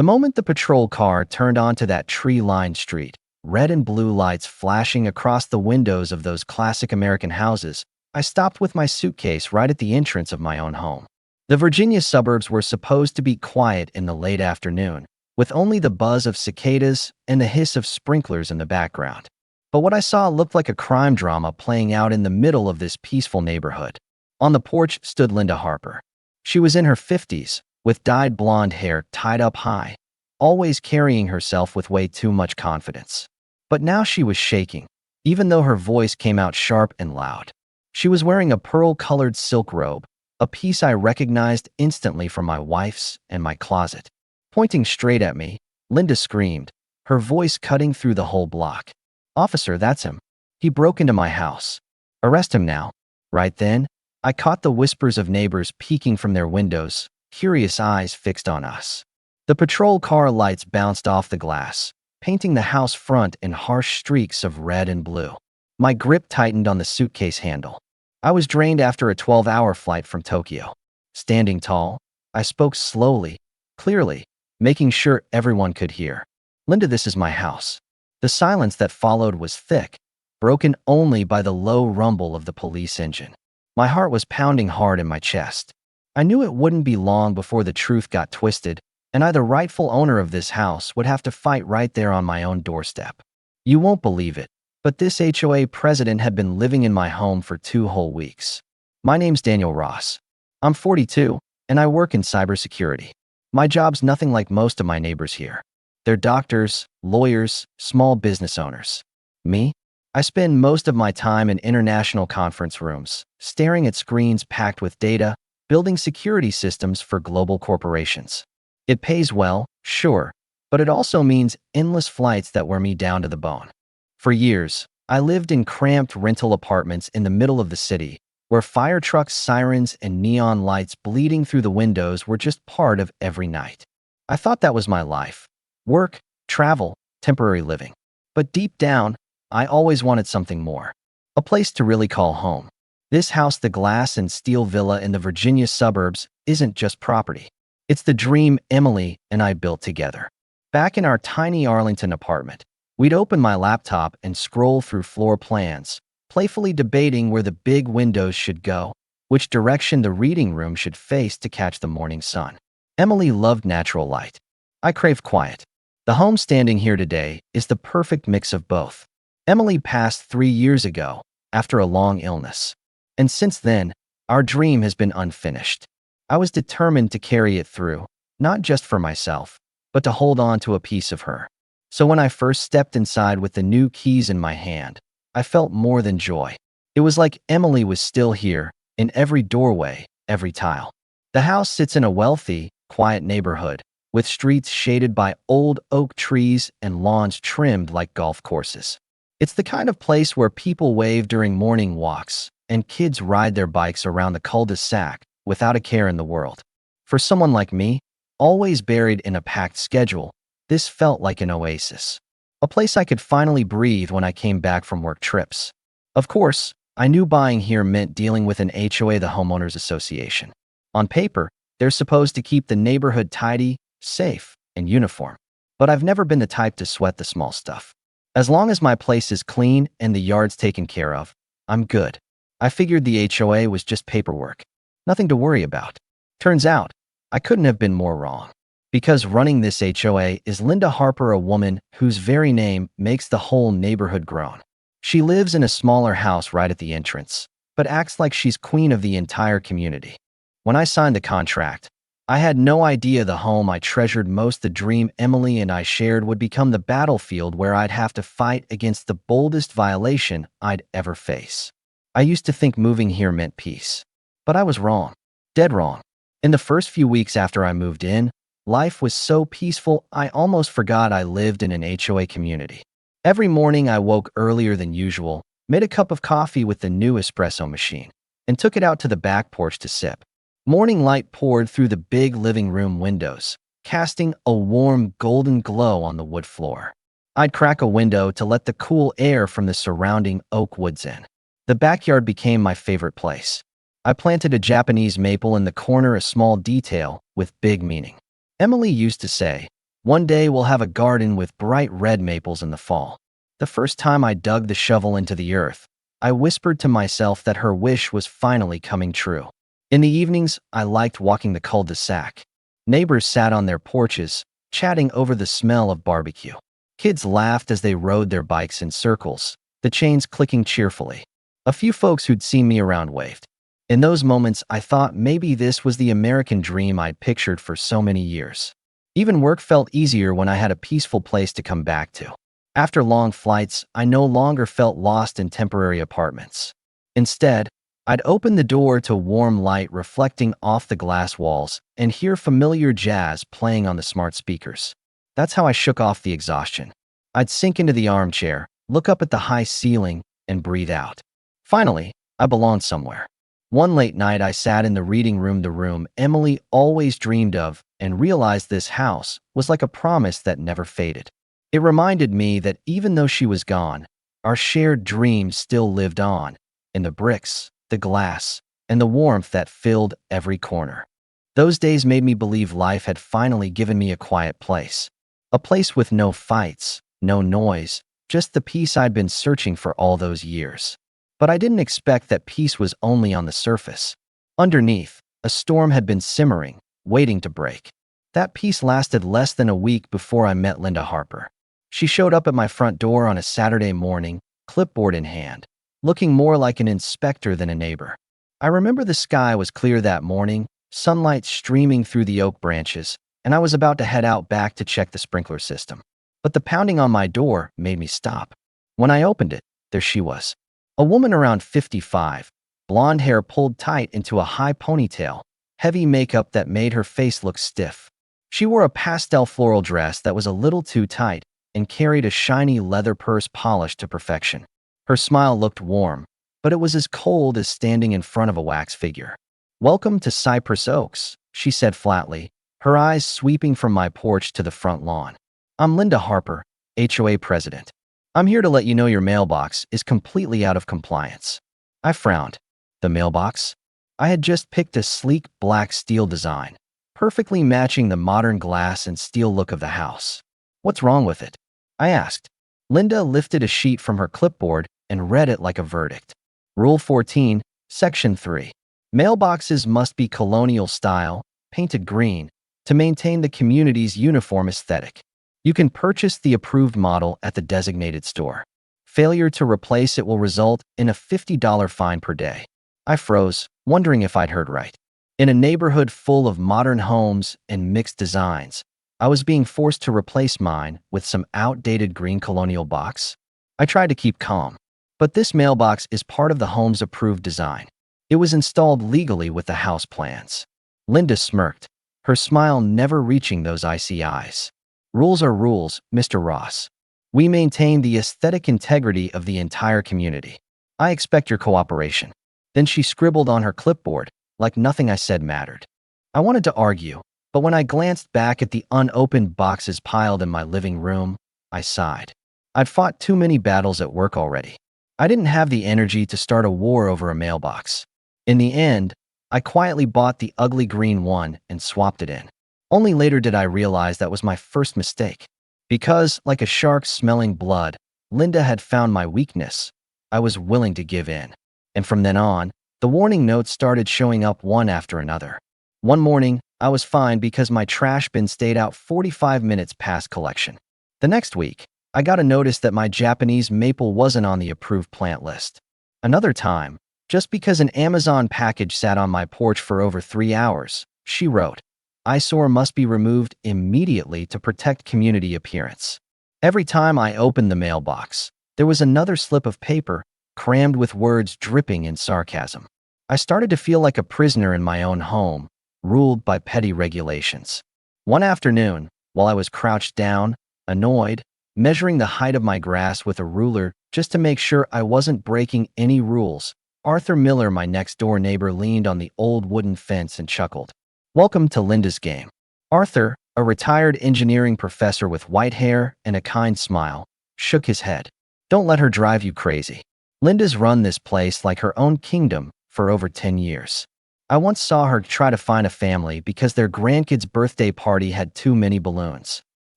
The moment the patrol car turned onto that tree-lined street, red and blue lights flashing across the windows of those classic American houses, I stopped with my suitcase right at the entrance of my own home. The Virginia suburbs were supposed to be quiet in the late afternoon, with only the buzz of cicadas and the hiss of sprinklers in the background. But what I saw looked like a crime drama playing out in the middle of this peaceful neighborhood. On the porch stood Linda Harper. She was in her 50s, with dyed blonde hair tied up high, always carrying herself with way too much confidence. But now she was shaking, even though her voice came out sharp and loud. She was wearing a pearl-colored silk robe, a piece I recognized instantly from my wife's and my closet. Pointing straight at me, Linda screamed, her voice cutting through the whole block. "Officer, that's him. He broke into my house. Arrest him now." Right then, I caught the whispers of neighbors peeking from their windows, curious eyes fixed on us. The patrol car lights bounced off the glass, painting the house front in harsh streaks of red and blue. My grip tightened on the suitcase handle. I was drained after a 12-hour flight from Tokyo. Standing tall, I spoke slowly, clearly, making sure everyone could hear. "Linda, this is my house." The silence that followed was thick, broken only by the low rumble of the police engine. My heart was pounding hard in my chest. I knew it wouldn't be long before the truth got twisted, and I, the rightful owner of this house, would have to fight right there on my own doorstep. You won't believe it, but this HOA president had been living in my home for 2 whole weeks. My name's Daniel Ross. I'm 42, and I work in cybersecurity. My job's nothing like most of my neighbors here. They're doctors, lawyers, small business owners. Me? I spend most of my time in international conference rooms, staring at screens packed with data, building security systems for global corporations. It pays well, sure, but it also means endless flights that wear me down to the bone. For years, I lived in cramped rental apartments in the middle of the city, where fire trucks, sirens, and neon lights bleeding through the windows were just part of every night. I thought that was my life. Work, travel, temporary living. But deep down, I always wanted something more. A place to really call home. This house, the glass and steel villa in the Virginia suburbs, isn't just property. It's the dream Emily and I built together. Back in our tiny Arlington apartment, we'd open my laptop and scroll through floor plans, playfully debating where the big windows should go, which direction the reading room should face to catch the morning sun. Emily loved natural light. I crave quiet. The home standing here today is the perfect mix of both. Emily passed 3 years ago, after a long illness. And since then, our dream has been unfinished. I was determined to carry it through, not just for myself, but to hold on to a piece of her. So when I first stepped inside with the new keys in my hand, I felt more than joy. It was like Emily was still here, in every doorway, every tile. The house sits in a wealthy, quiet neighborhood, with streets shaded by old oak trees and lawns trimmed like golf courses. It's the kind of place where people wave during morning walks, and kids ride their bikes around the cul-de-sac without a care in the world. For someone like me, always buried in a packed schedule, this felt like an oasis. A place I could finally breathe when I came back from work trips. Of course, I knew buying here meant dealing with an HOA, the Homeowners Association. On paper, they're supposed to keep the neighborhood tidy, safe, and uniform. But I've never been the type to sweat the small stuff. As long as my place is clean and the yard's taken care of, I'm good. I figured the HOA was just paperwork. Nothing to worry about. Turns out, I couldn't have been more wrong. Because running this HOA is Linda Harper, a woman whose very name makes the whole neighborhood groan. She lives in a smaller house right at the entrance, but acts like she's queen of the entire community. When I signed the contract, I had no idea the home I treasured most, the dream Emily and I shared, would become the battlefield where I'd have to fight against the boldest violation I'd ever face. I used to think moving here meant peace. But I was wrong. Dead wrong. In the first few weeks after I moved in, life was so peaceful I almost forgot I lived in an HOA community. Every morning I woke earlier than usual, made a cup of coffee with the new espresso machine, and took it out to the back porch to sip. Morning light poured through the big living room windows, casting a warm golden glow on the wood floor. I'd crack a window to let the cool air from the surrounding oak woods in. The backyard became my favorite place. I planted a Japanese maple in the corner, a small detail with big meaning. Emily used to say, One day we'll have a garden with bright red maples in the fall. The first time I dug the shovel into the earth, I whispered to myself that her wish was finally coming true. In the evenings, I liked walking the cul-de-sac. Neighbors sat on their porches, chatting over the smell of barbecue. Kids laughed as they rode their bikes in circles, the chains clicking cheerfully. A few folks who'd seen me around waved. In those moments, I thought maybe this was the American dream I'd pictured for so many years. Even work felt easier when I had a peaceful place to come back to. After long flights, I no longer felt lost in temporary apartments. Instead, I'd open the door to warm light reflecting off the glass walls and hear familiar jazz playing on the smart speakers. That's how I shook off the exhaustion. I'd sink into the armchair, look up at the high ceiling, and breathe out. Finally, I belonged somewhere. One late night, I sat in the reading room, the room Emily always dreamed of, and realized this house was like a promise that never faded. It reminded me that even though she was gone, our shared dreams still lived on, in the bricks, the glass, and the warmth that filled every corner. Those days made me believe life had finally given me a quiet place. A place with no fights, no noise, just the peace I'd been searching for all those years. But I didn't expect that peace was only on the surface. Underneath, a storm had been simmering, waiting to break. That peace lasted less than a week before I met Linda Harper. She showed up at my front door on a Saturday morning, clipboard in hand, looking more like an inspector than a neighbor. I remember the sky was clear that morning, sunlight streaming through the oak branches, and I was about to head out back to check the sprinkler system. But the pounding on my door made me stop. When I opened it, there she was. A woman around 55, blonde hair pulled tight into a high ponytail, heavy makeup that made her face look stiff. She wore a pastel floral dress that was a little too tight and carried a shiny leather purse polished to perfection. Her smile looked warm, but it was as cold as standing in front of a wax figure. "Welcome to Cypress Oaks," she said flatly, her eyes sweeping from my porch to the front lawn. "I'm Linda Harper, HOA president. I'm here to let you know your mailbox is completely out of compliance." I frowned. The mailbox? I had just picked a sleek black steel design, perfectly matching the modern glass and steel look of the house. "What's wrong with it?" I asked. Linda lifted a sheet from her clipboard and read it like a verdict. Rule 14, Section 3. Mailboxes must be colonial style, painted green, to maintain the community's uniform aesthetic. You can purchase the approved model at the designated store. Failure to replace it will result in a $50 fine per day. I froze, wondering if I'd heard right. In a neighborhood full of modern homes and mixed designs, I was being forced to replace mine with some outdated green colonial box. I tried to keep calm, but this mailbox is part of the home's approved design. It was installed legally with the house plans. Linda smirked, her smile never reaching those icy eyes. "Rules are rules, Mr. Ross. We maintain the aesthetic integrity of the entire community. I expect your cooperation." Then she scribbled on her clipboard, like nothing I said mattered. I wanted to argue, but when I glanced back at the unopened boxes piled in my living room, I sighed. I'd fought too many battles at work already. I didn't have the energy to start a war over a mailbox. In the end, I quietly bought the ugly green one and swapped it in. Only later did I realize that was my first mistake. Because, like a shark smelling blood, Linda had found my weakness. I was willing to give in. And from then on, the warning notes started showing up one after another. One morning, I was fined because my trash bin stayed out 45 minutes past collection. The next week, I got a notice that my Japanese maple wasn't on the approved plant list. Another time, just because an Amazon package sat on my porch for over 3 hours, she wrote, "Eyesore must be removed immediately to protect community appearance." Every time I opened the mailbox, there was another slip of paper crammed with words dripping in sarcasm. I started to feel like a prisoner in my own home, ruled by petty regulations. One afternoon, while I was crouched down, annoyed, measuring the height of my grass with a ruler just to make sure I wasn't breaking any rules, Arthur Miller, my next-door neighbor, leaned on the old wooden fence and chuckled. "Welcome to Linda's game." Arthur, a retired engineering professor with white hair and a kind smile, shook his head. "Don't let her drive you crazy. Linda's run this place like her own kingdom for over 10 years. I once saw her try to find a family because their grandkid's birthday party had too many balloons.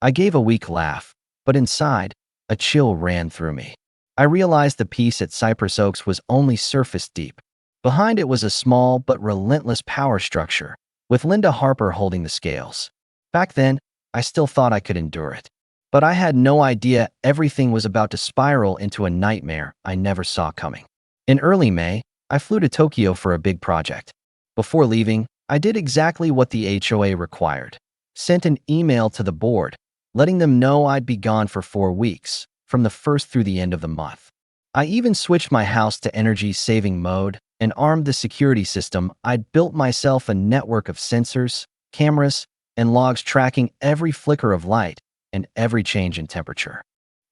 I gave a weak laugh, but inside, a chill ran through me. I realized the peace at Cypress Oaks was only surface deep. Behind it was a small but relentless power structure, with Linda Harper holding the scales. Back then, I still thought I could endure it. But I had no idea everything was about to spiral into a nightmare I never saw coming. In early May, I flew to Tokyo for a big project. Before leaving, I did exactly what the HOA required. Sent an email to the board, letting them know I'd be gone for 4 weeks, from the 1st through the end of the month. I even switched my house to energy-saving mode and armed the security system. I'd built myself a network of sensors, cameras, and logs tracking every flicker of light and every change in temperature.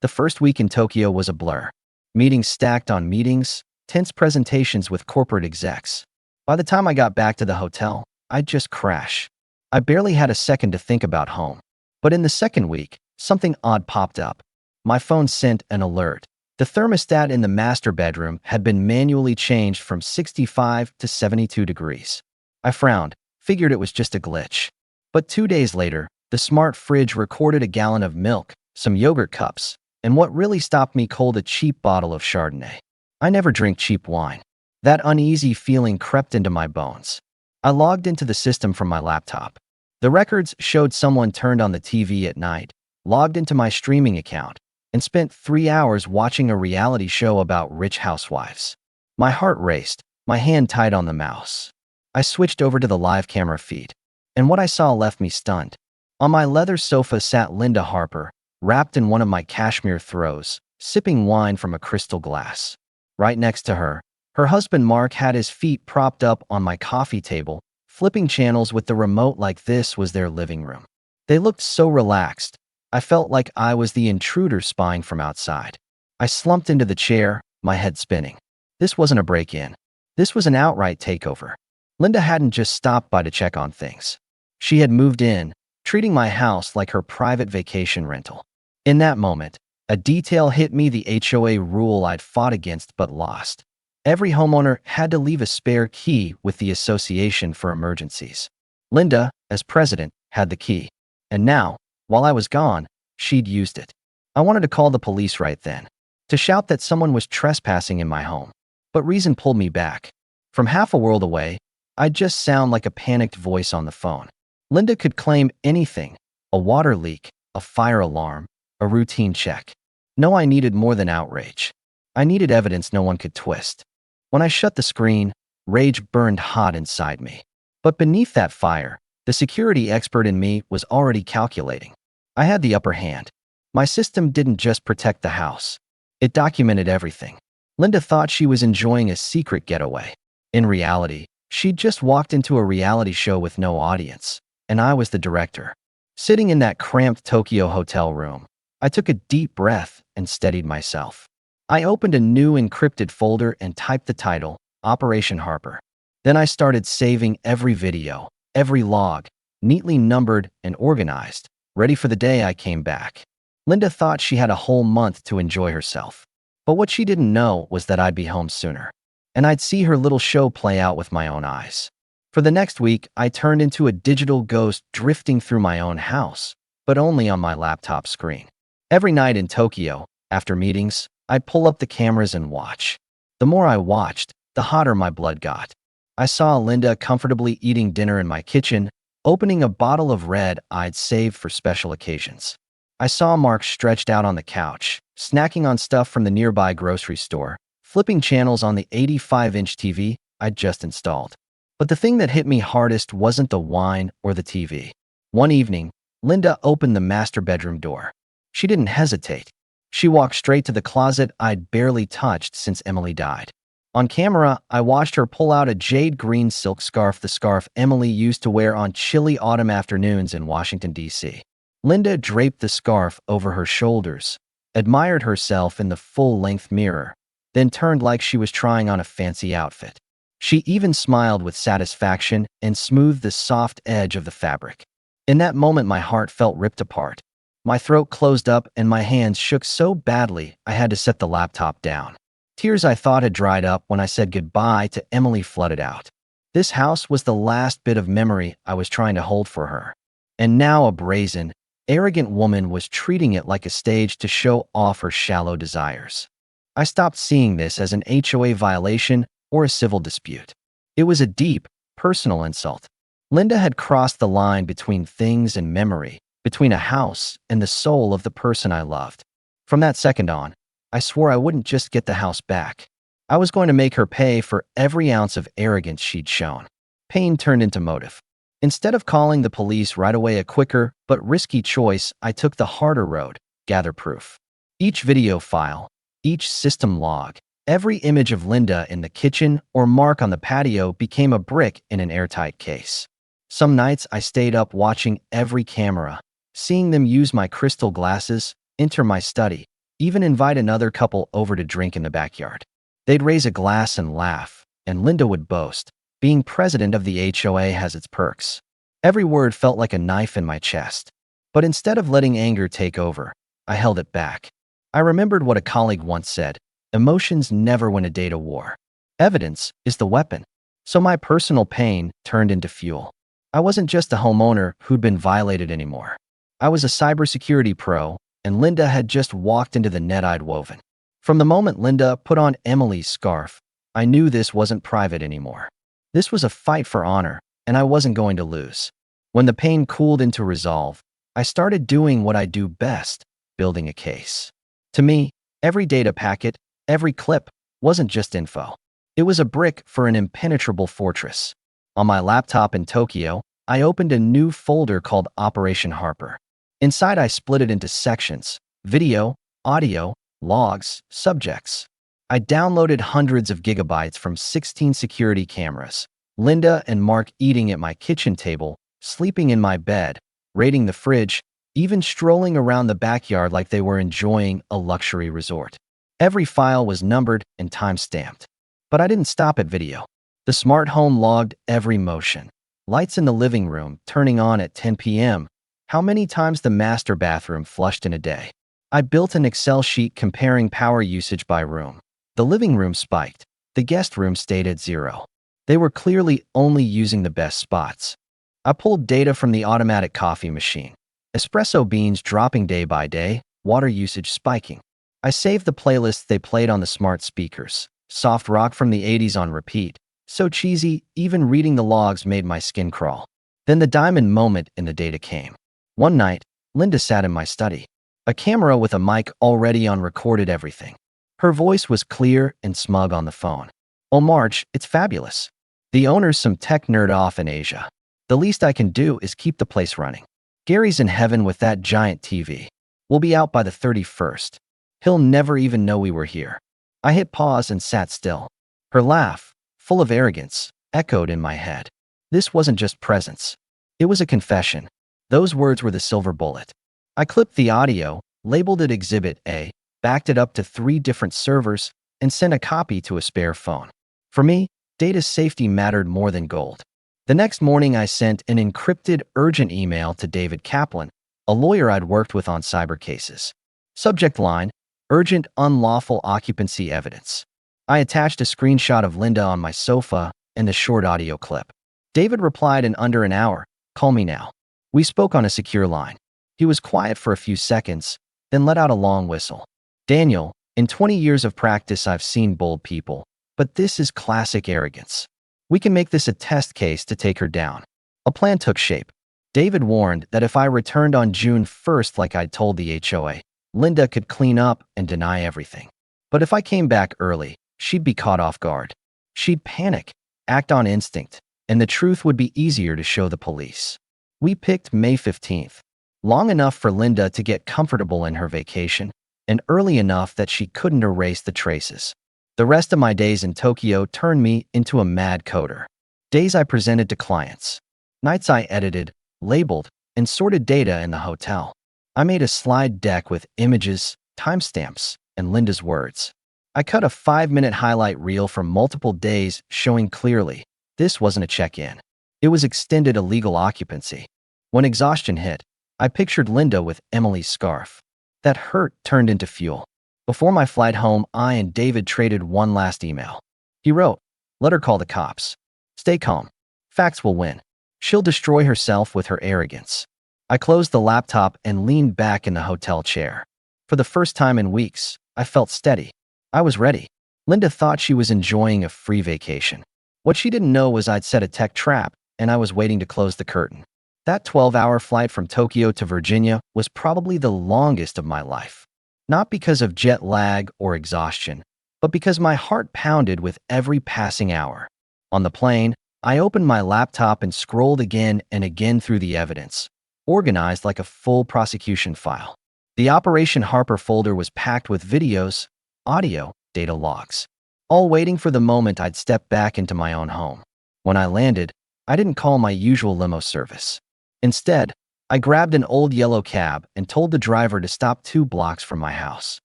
The first week in Tokyo was a blur. Meetings stacked on meetings, tense presentations with corporate execs. By the time I got back to the hotel, I'd just crash. I barely had a second to think about home. But in the second week, something odd popped up. My phone sent an alert. The thermostat in the master bedroom had been manually changed from 65 to 72 degrees. I frowned, figured it was just a glitch. But 2 days later, the smart fridge recorded a gallon of milk, some yogurt cups, and what really stopped me cold, a cheap bottle of Chardonnay. I never drink cheap wine. That uneasy feeling crept into my bones. I logged into the system from my laptop. The records showed someone turned on the TV at night, logged into my streaming account, and spent 3 hours watching a reality show about rich housewives. My heart raced, my hand tight on the mouse. I switched over to the live camera feed, and what I saw left me stunned. On my leather sofa sat Linda Harper, wrapped in one of my cashmere throws, sipping wine from a crystal glass. Right next to her, her husband Mark had his feet propped up on my coffee table, flipping channels with the remote like this was their living room. They looked so relaxed. I felt like I was the intruder spying from outside. I slumped into the chair, my head spinning. This wasn't a break-in. This was an outright takeover. Linda hadn't just stopped by to check on things. She had moved in, treating my house like her private vacation rental. In that moment, a detail hit me, the HOA rule I'd fought against but lost. Every homeowner had to leave a spare key with the association for emergencies. Linda, as president, had the key. And now, while I was gone, she'd used it. I wanted to call the police right then, to shout that someone was trespassing in my home. But reason pulled me back. From half a world away, I'd just sound like a panicked voice on the phone. Linda could claim anything: a water leak, a fire alarm, a routine check. No, I needed more than outrage. I needed evidence no one could twist. When I shut the screen, rage burned hot inside me. But beneath that fire, the security expert in me was already calculating. I had the upper hand. My system didn't just protect the house. It documented everything. Linda thought she was enjoying a secret getaway. In reality, she'd just walked into a reality show with no audience, and I was the director. Sitting in that cramped Tokyo hotel room, I took a deep breath and steadied myself. I opened a new encrypted folder and typed the title, Operation Harper. Then I started saving every video, every log, neatly numbered and organized, ready for the day I came back. Linda thought she had a whole month to enjoy herself. But what she didn't know was that I'd be home sooner, and I'd see her little show play out with my own eyes. For the next week, I turned into a digital ghost drifting through my own house, but only on my laptop screen. Every night in Tokyo, after meetings, I'd pull up the cameras and watch. The more I watched, the hotter my blood got. I saw Linda comfortably eating dinner in my kitchen, opening a bottle of red I'd saved for special occasions. I saw Mark stretched out on the couch, snacking on stuff from the nearby grocery store, flipping channels on the 85-inch TV I'd just installed. But the thing that hit me hardest wasn't the wine or the TV. One evening, Linda opened the master bedroom door. She didn't hesitate. She walked straight to the closet I'd barely touched since Emily died. On camera, I watched her pull out a jade green silk scarf, the scarf Emily used to wear on chilly autumn afternoons in Washington, D.C. Linda draped the scarf over her shoulders, admired herself in the full-length mirror, then turned like she was trying on a fancy outfit. She even smiled with satisfaction and smoothed the soft edge of the fabric. In that moment, my heart felt ripped apart. My throat closed up and my hands shook so badly I had to set the laptop down. Tears I thought had dried up when I said goodbye to Emily flooded out. This house was the last bit of memory I was trying to hold for her. And now a brazen, arrogant woman was treating it like a stage to show off her shallow desires. I stopped seeing this as an HOA violation or a civil dispute. It was a deep, personal insult. Linda had crossed the line between things and memory, between a house and the soul of the person I loved. From that second on, I swore I wouldn't just get the house back. I was going to make her pay for every ounce of arrogance she'd shown. Pain turned into motive. Instead of calling the police right away, a quicker but risky choice, I took the harder road: gather proof. Each video file, each system log, every image of Linda in the kitchen or mark on the patio became a brick in an airtight case. Some nights I stayed up watching every camera, seeing them use my crystal glasses, enter my study, even invite another couple over to drink in the backyard. They'd raise a glass and laugh, and Linda would boast, "Being president of the HOA has its perks." Every word felt like a knife in my chest. But instead of letting anger take over, I held it back. I remembered what a colleague once said: emotions never win a day to war. Evidence is the weapon. So my personal pain turned into fuel. I wasn't just a homeowner who'd been violated anymore. I was a cybersecurity pro, and Linda had just walked into the net I'd woven. From the moment Linda put on Emily's scarf, I knew this wasn't private anymore. This was a fight for honor, and I wasn't going to lose. When the pain cooled into resolve, I started doing what I do best: building a case. To me, every data packet, every clip, wasn't just info. It was a brick for an impenetrable fortress. On my laptop in Tokyo, I opened a new folder called Operation Harper. Inside, I split it into sections: video, audio, logs, subjects. I downloaded hundreds of gigabytes from 16 security cameras. Linda and Mark eating at my kitchen table, sleeping in my bed, raiding the fridge, even strolling around the backyard like they were enjoying a luxury resort. Every file was numbered and time-stamped. But I didn't stop at video. The smart home logged every motion. Lights in the living room turning on at 10 p.m. How many times the master bathroom flushed in a day. I built an Excel sheet comparing power usage by room. The living room spiked. The guest room stayed at 0. They were clearly only using the best spots. I pulled data from the automatic coffee machine. Espresso beans dropping day by day, water usage spiking. I saved the playlists they played on the smart speakers. Soft rock from the 80s on repeat. So cheesy, even reading the logs made my skin crawl. Then the diamond moment in the data came. One night, Linda sat in my study. A camera with a mic already on recorded everything. Her voice was clear and smug on the phone. "Oh, March, it's fabulous. The owner's some tech nerd off in Asia. The least I can do is keep the place running. Gary's in heaven with that giant TV. We'll be out by the 31st. He'll never even know we were here." I hit pause and sat still. Her laugh, full of arrogance, echoed in my head. This wasn't just presence. It was a confession. Those words were the silver bullet. I clipped the audio, labeled it Exhibit A, backed it up to 3 different servers, and sent a copy to a spare phone. For me, data safety mattered more than gold. The next morning, I sent an encrypted, urgent email to David Kaplan, a lawyer I'd worked with on cyber cases. Subject line: urgent unlawful occupancy evidence. I attached a screenshot of Linda on my sofa and the short audio clip. David replied in under an hour: "Call me now." We spoke on a secure line. He was quiet for a few seconds, then let out a long whistle. "Daniel, in 20 years of practice, I've seen bold people, but this is classic arrogance. We can make this a test case to take her down." A plan took shape. David warned that if I returned on June 1st like I'd told the HOA, Linda could clean up and deny everything. But if I came back early, she'd be caught off guard. She'd panic, act on instinct, and the truth would be easier to show the police. We picked May 15th, long enough for Linda to get comfortable in her vacation, and early enough that she couldn't erase the traces. The rest of my days in Tokyo turned me into a mad coder. Days I presented to clients. Nights I edited, labeled, and sorted data in the hotel. I made a slide deck with images, timestamps, and Linda's words. I cut a 5-minute highlight reel from multiple days showing clearly this wasn't a check-in. It was extended illegal occupancy. When exhaustion hit, I pictured Linda with Emily's scarf. That hurt turned into fuel. Before my flight home, I and David traded one last email. He wrote, "Let her call the cops. Stay calm. Facts will win. She'll destroy herself with her arrogance." I closed the laptop and leaned back in the hotel chair. For the first time in weeks, I felt steady. I was ready. Linda thought she was enjoying a free vacation. What she didn't know was I'd set a tech trap, and I was waiting to close the curtain. That 12-hour flight from Tokyo to Virginia was probably the longest of my life. Not because of jet lag or exhaustion, but because my heart pounded with every passing hour. On the plane, I opened my laptop and scrolled again and again through the evidence, organized like a full prosecution file. The Operation Harper folder was packed with videos, audio, data logs, all waiting for the moment I'd step back into my own home. When I landed, I didn't call my usual limo service. Instead, I grabbed an old yellow cab and told the driver to stop 2 blocks from my house.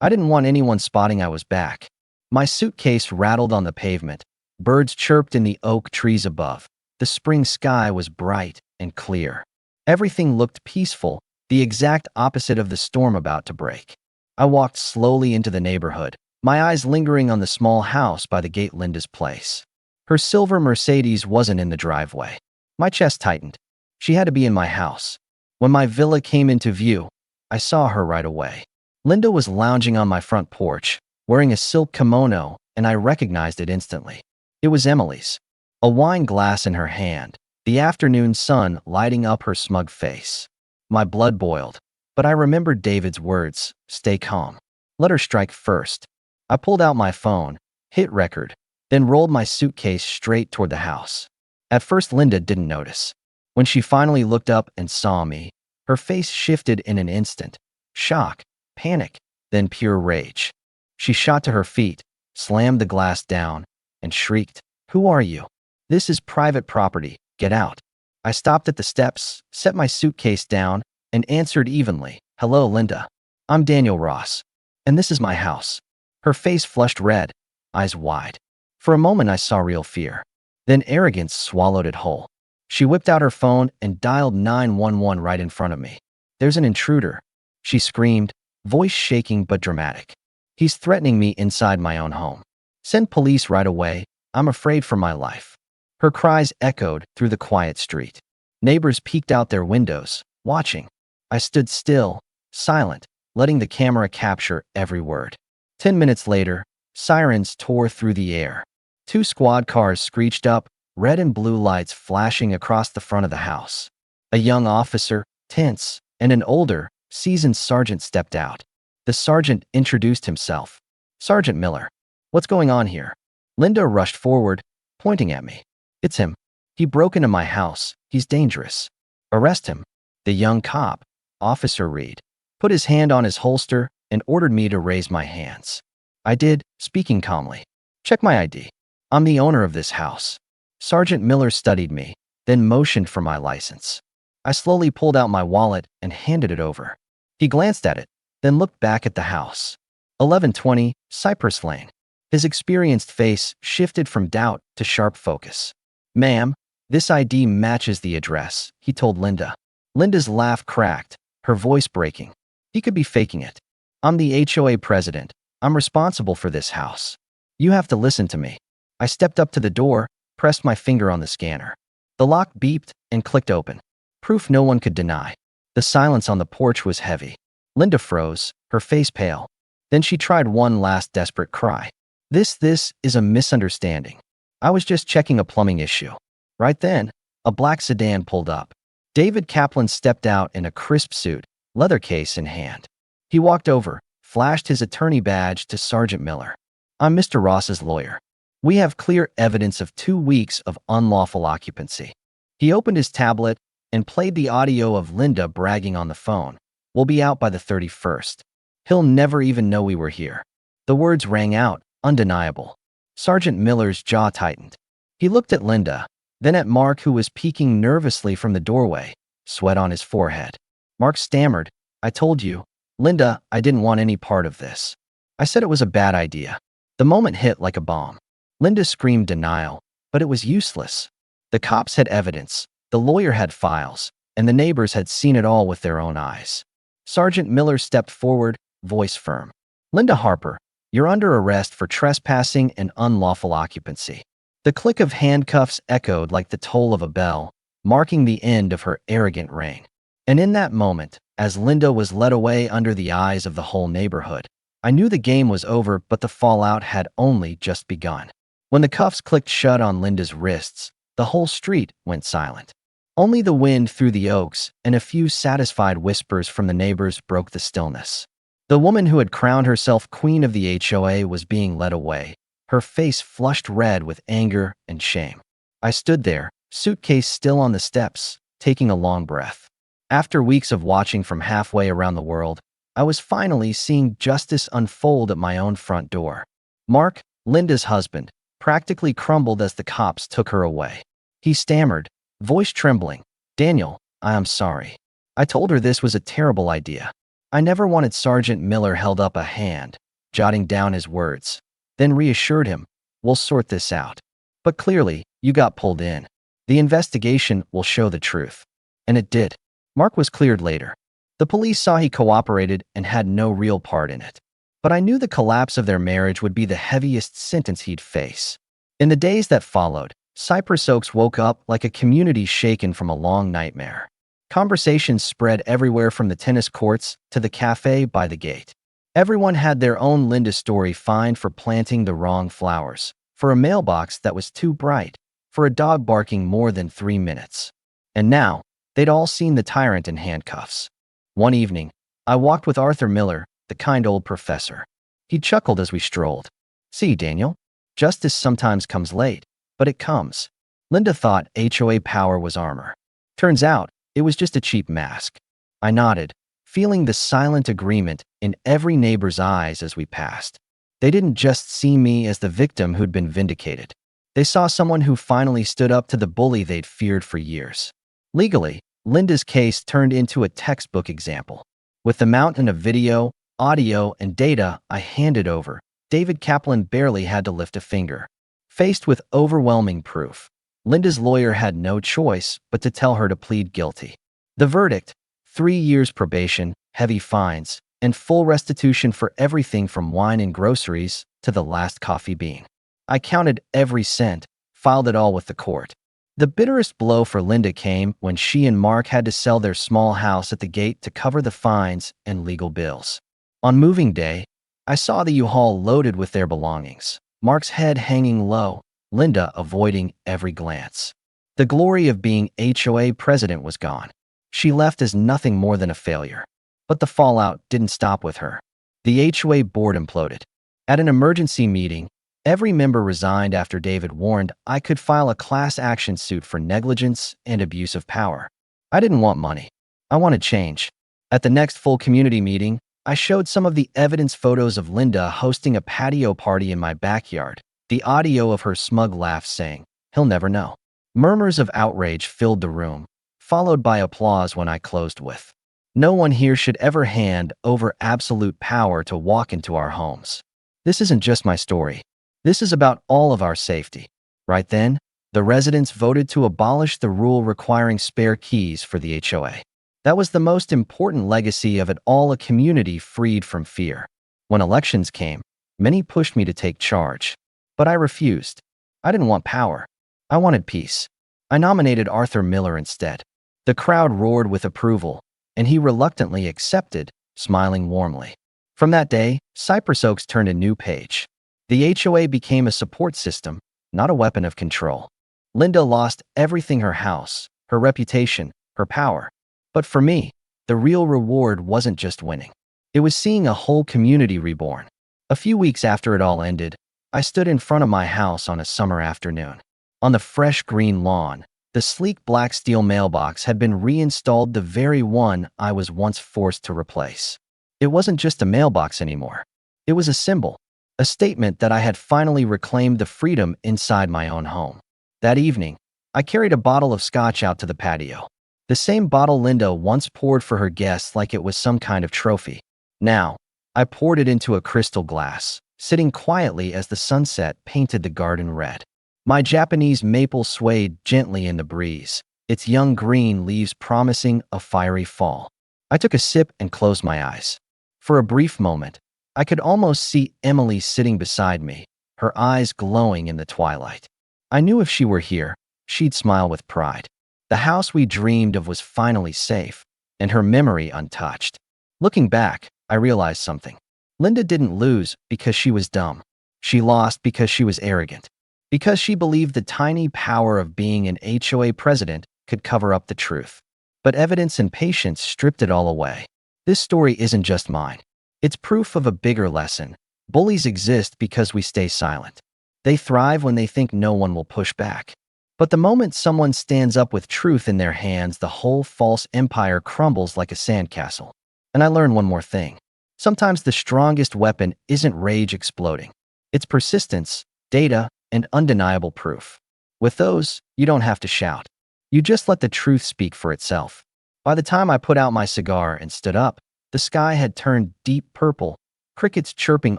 I didn't want anyone spotting I was back. My suitcase rattled on the pavement. Birds chirped in the oak trees above. The spring sky was bright and clear. Everything looked peaceful, the exact opposite of the storm about to break. I walked slowly into the neighborhood, my eyes lingering on the small house by the gate Linda's place. Her silver Mercedes wasn't in the driveway. My chest tightened. She had to be in my house. When my villa came into view, I saw her right away. Linda was lounging on my front porch, wearing a silk kimono, and I recognized it instantly. It was Emily's. A wine glass in her hand, the afternoon sun lighting up her smug face. My blood boiled, but I remembered David's words, "Stay calm. Let her strike first." I pulled out my phone, hit record, then rolled my suitcase straight toward the house. At first, Linda didn't notice. When she finally looked up and saw me, her face shifted in an instant. Shock, panic, then pure rage. She shot to her feet, slammed the glass down, and shrieked, "Who are you? This is private property. Get out." I stopped at the steps, set my suitcase down, and answered evenly, "Hello, Linda. I'm Daniel Ross. And this is my house." Her face flushed red, eyes wide. For a moment I saw real fear. Then arrogance swallowed it whole. She whipped out her phone and dialed 911 right in front of me. "There's an intruder," she screamed, voice shaking but dramatic. "He's threatening me inside my own home. Send police right away. I'm afraid for my life." Her cries echoed through the quiet street. Neighbors peeked out their windows, watching. I stood still, silent, letting the camera capture every word. 10 minutes later, sirens tore through the air. 2 squad cars screeched up, red and blue lights flashing across the front of the house. A young officer, tense, and an older, seasoned sergeant stepped out. The sergeant introduced himself. "Sergeant Miller. What's going on here?" Linda rushed forward, pointing at me. "It's him. He broke into my house. He's dangerous. Arrest him." The young cop, Officer Reed, put his hand on his holster and ordered me to raise my hands. I did, speaking calmly. "Check my ID. I'm the owner of this house." Sergeant Miller studied me, then motioned for my license. I slowly pulled out my wallet and handed it over. He glanced at it, then looked back at the house. 1120 Cypress Lane. His experienced face shifted from doubt to sharp focus. "Ma'am, this ID matches the address," he told Linda. Linda's laugh cracked, her voice breaking. "He could be faking it. I'm the HOA president. I'm responsible for this house. You have to listen to me." I stepped up to the door, pressed my finger on the scanner. The lock beeped and clicked open. Proof no one could deny. The silence on the porch was heavy. Linda froze, her face pale. Then she tried one last desperate cry. This is a misunderstanding. I was just checking a plumbing issue." Right then, a black sedan pulled up. David Kaplan stepped out in a crisp suit, leather case in hand. He walked over, flashed his attorney badge to Sergeant Miller. "I'm Mr. Ross's lawyer. We have clear evidence of 2 weeks of unlawful occupancy." He opened his tablet and played the audio of Linda bragging on the phone. "We'll be out by the 31st. He'll never even know we were here." The words rang out, undeniable. Sergeant Miller's jaw tightened. He looked at Linda, then at Mark, who was peeking nervously from the doorway, sweat on his forehead. Mark stammered, "I told you, Linda, I didn't want any part of this. I said it was a bad idea." The moment hit like a bomb. Linda screamed denial, but it was useless. The cops had evidence, the lawyer had files, and the neighbors had seen it all with their own eyes. Sergeant Miller stepped forward, voice firm. "Linda Harper, you're under arrest for trespassing and unlawful occupancy." The click of handcuffs echoed like the toll of a bell, marking the end of her arrogant reign. And in that moment, as Linda was led away under the eyes of the whole neighborhood, I knew the game was over, but the fallout had only just begun. When the cuffs clicked shut on Linda's wrists, the whole street went silent. Only the wind through the oaks and a few satisfied whispers from the neighbors broke the stillness. The woman who had crowned herself queen of the HOA was being led away, her face flushed red with anger and shame. I stood there, suitcase still on the steps, taking a long breath. After weeks of watching from halfway around the world, I was finally seeing justice unfold at my own front door. Mark, Linda's husband, practically crumbled as the cops took her away. He stammered, voice trembling, "Daniel, I am sorry. I told her this was a terrible idea. I never wanted." Sergeant Miller held up a hand, jotting down his words, then reassured him, "We'll sort this out. But clearly, you got pulled in. The investigation will show the truth." And it did. Mark was cleared later. The police saw he cooperated and had no real part in it. But I knew the collapse of their marriage would be the heaviest sentence he'd face. In the days that followed, Cypress Oaks woke up like a community shaken from a long nightmare. Conversations spread everywhere from the tennis courts to the cafe by the gate. Everyone had their own Linda story, fined for planting the wrong flowers, for a mailbox that was too bright, for a dog barking more than 3 minutes. And now, they'd all seen the tyrant in handcuffs. One evening, I walked with Arthur Miller, the kind old professor. He chuckled as we strolled. "See, Daniel, justice sometimes comes late, but it comes." Linda thought HOA power was armor. Turns out, it was just a cheap mask. I nodded, feeling the silent agreement in every neighbor's eyes as we passed. They didn't just see me as the victim who'd been vindicated. They saw someone who finally stood up to the bully they'd feared for years. Legally, Linda's case turned into a textbook example. With the mountain of video, audio, and data I handed over, David Kaplan barely had to lift a finger. Faced with overwhelming proof, Linda's lawyer had no choice but to tell her to plead guilty. The verdict: 3 years probation, heavy fines, and full restitution for everything from wine and groceries to the last coffee bean. I counted every cent, filed it all with the court. The bitterest blow for Linda came when she and Mark had to sell their small house at the gate to cover the fines and legal bills. On moving day, I saw the U-Haul loaded with their belongings, Mark's head hanging low, Linda avoiding every glance. The glory of being HOA president was gone. She left as nothing more than a failure. But the fallout didn't stop with her. The HOA board imploded. At an emergency meeting, every member resigned after David warned I could file a class action suit for negligence and abuse of power. I didn't want money. I wanted change. At the next full community meeting, I showed some of the evidence: photos of Linda hosting a patio party in my backyard, the audio of her smug laugh saying, "He'll never know." Murmurs of outrage filled the room, followed by applause when I closed with, "No one here should ever hand over absolute power to walk into our homes. This isn't just my story. This is about all of our safety." Right then, the residents voted to abolish the rule requiring spare keys for the HOA. That was the most important legacy of it all, a community freed from fear. When elections came, many pushed me to take charge. But I refused. I didn't want power. I wanted peace. I nominated Arthur Miller instead. The crowd roared with approval, and he reluctantly accepted, smiling warmly. From that day, Cypress Oaks turned a new page. The HOA became a support system, not a weapon of control. Linda lost everything: her house, her reputation, her power. But for me, the real reward wasn't just winning. It was seeing a whole community reborn. A few weeks after it all ended, I stood in front of my house on a summer afternoon. On the fresh green lawn, the sleek black steel mailbox had been reinstalled, the very one I was once forced to replace. It wasn't just a mailbox anymore. It was a symbol. A statement that I had finally reclaimed the freedom inside my own home. That evening, I carried a bottle of scotch out to the patio. The same bottle Linda once poured for her guests like it was some kind of trophy. Now, I poured it into a crystal glass, sitting quietly as the sunset painted the garden red. My Japanese maple swayed gently in the breeze, its young green leaves promising a fiery fall. I took a sip and closed my eyes. For a brief moment, I could almost see Emily sitting beside me, her eyes glowing in the twilight. I knew if she were here, she'd smile with pride. The house we dreamed of was finally safe, and her memory untouched. Looking back, I realized something. Linda didn't lose because she was dumb. She lost because she was arrogant. Because she believed the tiny power of being an HOA president could cover up the truth. But evidence and patience stripped it all away. This story isn't just mine. It's proof of a bigger lesson. Bullies exist because we stay silent. They thrive when they think no one will push back. But the moment someone stands up with truth in their hands, the whole false empire crumbles like a sandcastle. And I learned one more thing. Sometimes the strongest weapon isn't rage exploding. It's persistence, data, and undeniable proof. With those, you don't have to shout. You just let the truth speak for itself. By the time I put out my cigar and stood up, the sky had turned deep purple, crickets chirping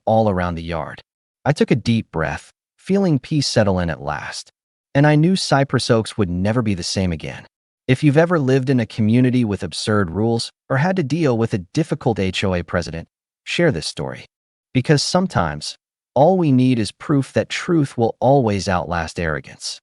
all around the yard. I took a deep breath, feeling peace settle in at last. And I knew Cypress Oaks would never be the same again. If you've ever lived in a community with absurd rules or had to deal with a difficult HOA president, share this story. Because sometimes, all we need is proof that truth will always outlast arrogance.